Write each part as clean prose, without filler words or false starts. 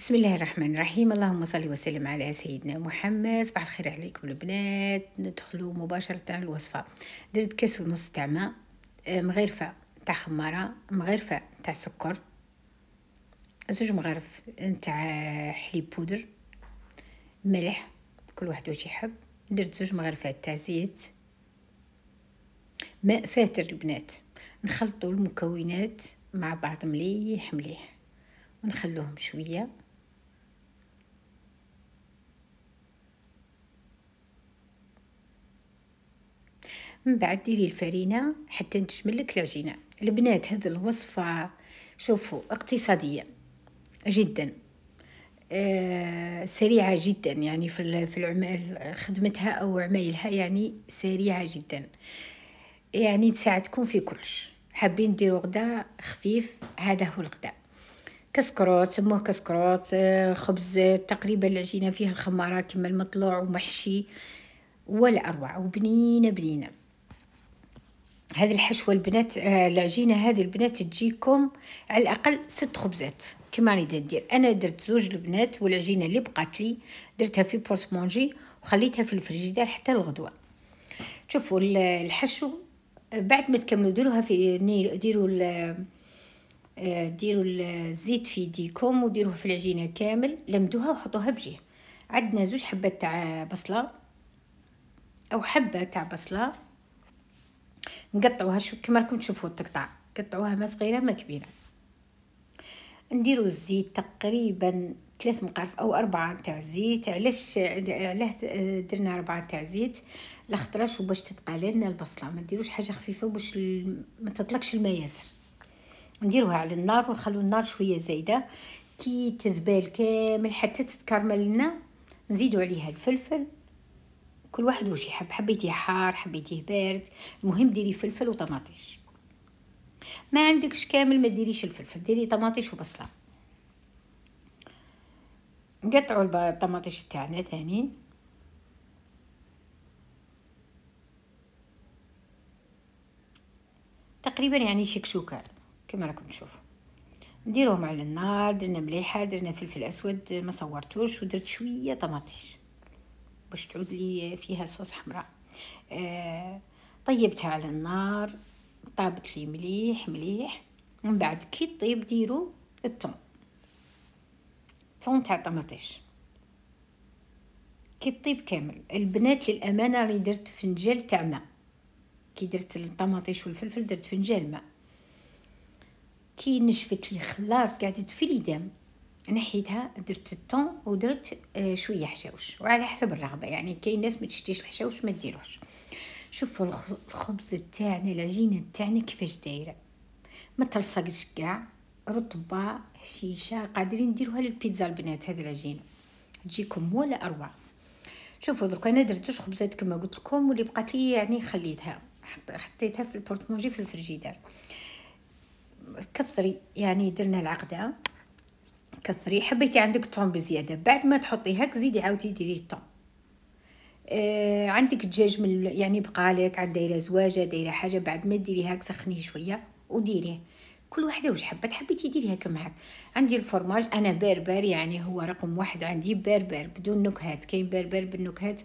بسم الله الرحمن الرحيم. اللهم صل وسلم على سيدنا محمد. صباح الخير عليكم البنات. ندخلوا مباشرة على الوصفة. درت كاس ونص تاع ماء، مغرفة تاع خمارة، مغرفة تاع سكر، زوج مغارف تاع حليب بودر، ملح كل واحد واش يحب. درت زوج مغرفات تاع زيت، ماء فاتر البنات. نخلطوا المكونات مع بعض مليح مليح ونخلوهم شويه. من بعد ديري الفرينه حتى تجملك العجينه. البنات هذه الوصفه شوفوا اقتصاديه جدا، سريعه جدا، يعني في العمل خدمتها او عمايلها يعني سريعه جدا، يعني تساعدكم في كلش. حابين ديروا غدا خفيف، هذا هو الغداء. كسكروت، سموه كسكروت، خبز تقريبا العجينه فيها الخماره كما المطلوع ومحشي ولا اروع وبنينه بنينه. هذه الحشوة البنات، العجينة هذه البنات تجيكم على الأقل 6 خبزات كما راني ندير. أنا درت زوج البنات، والعجينة اللي بقات لي درتها في بورسمونجي وخليتها في الفريجيدار حتى الغدوة. شوفوا الحشو بعد ما تكملوا ديروها في ديروا الزيت في يديكم وديروه في العجينة كامل، لمدوها وحطوها بجيه. عندنا زوج حبات تاع بصلة أو حبة تاع بصلة، نقطعوها شو كما راكم تشوفوا التقطع، قطعوها ما صغيره ما كبيره. نديروا الزيت تقريبا 3 مقارف او 4 تاع زيت. علاه درنا 4 تاع زيت؟ لخطراش باش تتقالى لنا البصله، ما ديروش حاجه خفيفه باش ما تطلقش الماء ياسر. نديروها على النار ونخلو النار شويه زايده كي تذبال كامل حتى تتكرمل لنا. نزيدوا عليها الفلفل، كل واحد واش يحب، حبيتيه حار حبيتيه بارد، المهم ديري فلفل وطماطيش. ما عندكش كامل ما ديريش الفلفل، ديري طماطيش وبصله. نقطعوا الطماطيش تاعنا ثاني، تقريبا يعني شكشوكه كما راكم تشوفوا. نديروهم على النار، درنا مليحه، درنا فلفل اسود ما صورتوش، ودرت شويه طماطيش باش تعود لي فيها صوص حمراء. طيبتها على النار، طابت لي مليح مليح. من بعد كي طيب ديروا الثوم تاع طماطيش كي طيب كامل. البنات للامانه راني درت فنجال تاع ماء، كي درت الطماطيش والفلفل درت فنجال ماء. كي نشفت لي خلاص قعدت في ليدام نحيتها، درت الثوم ودرت شويه حشاوش، وعلى حسب الرغبه، يعني كاين ناس ما تشتيش الحشاوش ما ديروش. شوفوا الخبز تاعنا، العجينه تاعنا كيفاش دايره، ما تلصقش كاع، رطبه هشيشه، قادرين نديروها للبيتزا البنات. هذه العجينه تجيكم ولا اروع. شوفوا درك انا درت 2 خبزات كما قلت لكم، واللي بقات لي يعني خليتها حطيتها في البورتمونجي في الفريجيدار. كثري يعني درنا العقده، كثري حبيتي عندك طون بزياده بعد ما تحطي هاك زيدي عاودي ديري الطون. عندك دجاج من يعني بقالك عاد دايره زواجه دايره حاجه، بعد ما ديري هاك سخنيه شويه وديريه. كل وحده واش حبت، حبيتي ديريها كما هاك. عندي الفرماج انا بربر، يعني هو رقم 1 عندي، بربر بدون نكهات. كاين بربر بالنكهات،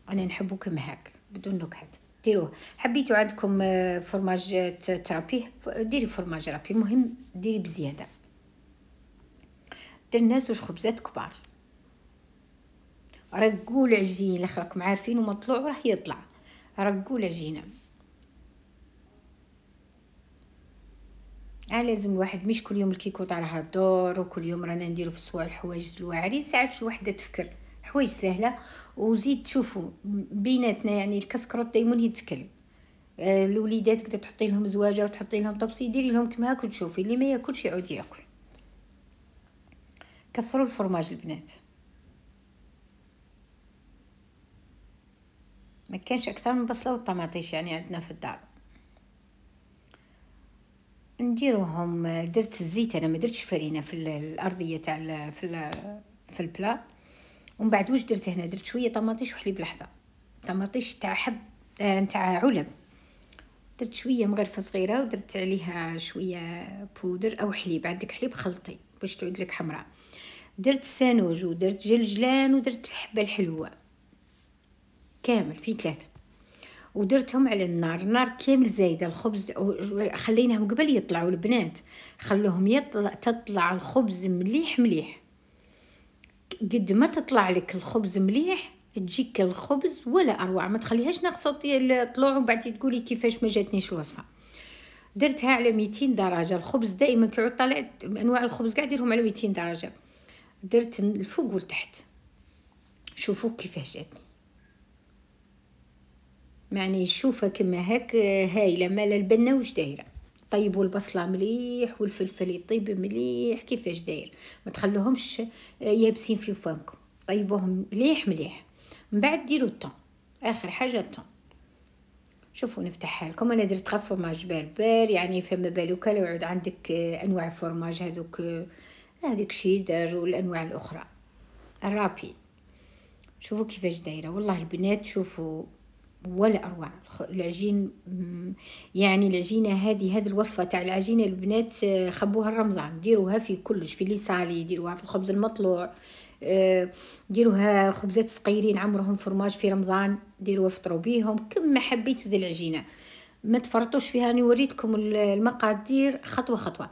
انا نحبو كما هاك بدون نكهات. ديروه. حبيتوا عندكم فرماج ترابيه ديري فرماج رابي، المهم ديري بزياده. درنا 2 خبزات كبار، رقوا العجين اللي راكم عارفين ومطلوع راه يطلع، رقوا العجينه. لازم الواحد مش كل يوم الكيكوط راها دور، وكل يوم رانا نديرو في السواق الحوايج الواعرين. ساعات الوحده تفكر حوايج سهله. وزيد تشوفوا بيناتنا يعني الكسكروط دايما يتكل. الوليدات كده تحطي لهم زواجه وتحطي لهم طبسي، ديري لهم كما هاك وتشوفي اللي ما ياكلش يعود ياكل. كثروا الفرماج البنات، ما كانش اكثر من بصله والطماطيش يعني عندنا في الدار. نديروهم، درت الزيت انا ما درتش فرينه في الارضيه تاع في البلا. ومن بعد واش درت هنا، درت شويه طماطيش وحليب لحظه، طماطيش تاع حب تاع علب. درت شويه مغرفه صغيره ودرت عليها شويه بودر او حليب، عندك حليب خلطي باش تعود لك حمراء. درت السانوج ودرت جلجلان ودرت الحبه الحلوه كامل في 3 ودرتهم على النار كامل زايده. الخبز خليناهم قبل يطلعوا البنات، خلوهم تطلع الخبز مليح. قد ما تطلع لك الخبز مليح تجيك الخبز ولا اروع، ما تخليهاش ناقصه الطلوع وبعدين تقولي كيفاش ما جاتنيش الوصفه. درتها على 200 درجه. الخبز دائما كيعود طالع انواع الخبز قاعد ديرهم على 200 درجه. درت الفوق والتحت. شوفوا كيفاش جاتني، يعني شوفها كما هاك هايله مال البنه واش دايره. طيبوا البصله مليح والفلفل يطيب مليح كيفاش داير، ما تخلوهمش يابسين في فمكم. طيبوهم مليح من بعد ديروا الطون، اخر حاجه الطون. شوفوا نفتحها لكم. انا درت غير فرماج باربار، يعني فما بالك لو يعود عندك انواع فرماج هذيك شيدر والانواع الاخرى الرابي. شوفوا كيفاش دايره والله البنات، شوفوا ولا اروع العجين. يعني العجينه هذه الوصفه تاع العجينه البنات خبوها رمضان، ديروها في كلش، في اللي صالي ديروها في الخبز المطلوع، ديروها خبزات صغيرين عمرهم فرماج في رمضان، ديروها فطروا بيهم كما حبيتوا ذي العجينه، ما تفرطوش فيها. انا وريتكم المقادير خطوه.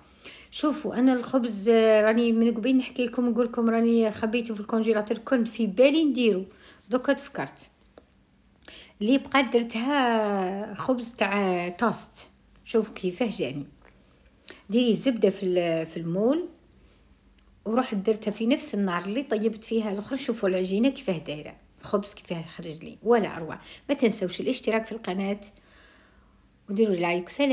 شوفوا انا الخبز راني من قبل نحكي لكم نقول لكم راني خبيته في الكونجيلاتور، كنت في بالي نديرو دوكا تفكرت اللي بقى درتها خبز تاع توست. شوفوا كيفاه جاني. ديري الزبده في المول ورحت درتها في نفس النار اللي طيبت فيها الاخرى. شوفوا العجينه كيفاه دايره، الخبز كيفاه خرج لي ولا اروع. ما تنسوش الاشتراك في القناه وديروا لايك. سلام.